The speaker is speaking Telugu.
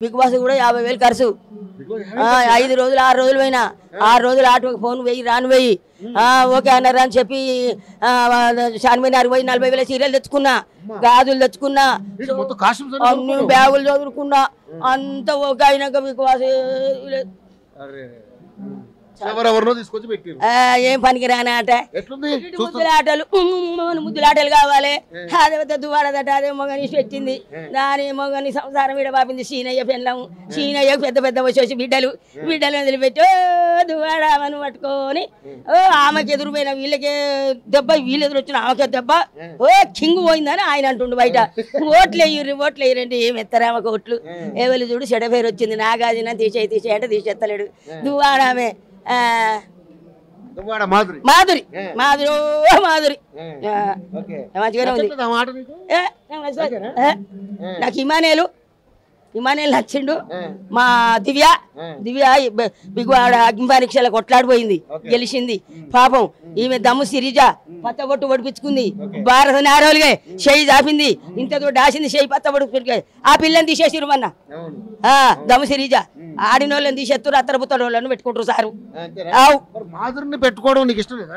బిగ్ బాస్ కూడా 50,000 ఖర్చు 5 రోజులు 6 రోజులు పోయినా 6 రోజులు ఆటోకి ఫోన్ వెయ్యి రాను వెయ్యి ఓకే అన్నారు అని చెప్పి షాన్మినార్ పోయి 40,000 చీరలు తెచ్చుకున్నా గాజులు తెచ్చుకున్నా అన్ని బ్యాగులు చదువుకున్నా అంత ఓకే అయినాక బిగ్ బాస్ ఏం పనికి రాని ఆట ముద్దులాటలు ముద్దులాటలు కావాలి అదే దువాడదట అదే మొగని పెట్టింది దాని మొగని సంసారం విడ బాపింది సీనయ్య పెళ్ళం సీనయ్య పెద్ద పెద్ద వచ్చేసి బిడ్డలు వదిలిపెట్టి దువాడమని పట్టుకొని ఆమెకి ఎదురుపోయిన వీళ్ళకే దెబ్బ వీళ్ళు ఎదురు వచ్చిన ఆమెకే దెబ్బ కింగ్ పోయిందని ఆయన అంటుండు బయట ఓట్లు వేయరండి ఏం ఎత్తారు ఆమెకు ఓట్లు ఎవరు చూడు చెడ పేరు వచ్చింది నాగార్జున తీసేయి అంటే తీసేస్తలేడు దువాడామే మాధురి మాధురి మాధురి మంచిగానే ఉంది నాకు ఇమానేలు నచ్చిండు మా దివ్య బిగ్ అగ్ని పరీక్షల కొట్లాడిపోయింది గెలిచింది పాపం ఈమె దమ్ము సిరిజ పత్తబొట్టు ఒడిపించుకుంది భారత నారోలుగా చెయ్యి దాపింది ఇంతతో డాసింది చెయ్యి పత్తబొట్టు ఆ పిల్లని తీసేసిరు మొన్న దమ్ము సిరిజ ఆడిన వాళ్ళని తీసేస్తారు అత్తర పుత్తడి వాళ్ళని పెట్టుకుంటారు సారు మాధురిని పెట్టుకోవడం నీకు ఇష్టం లేదా?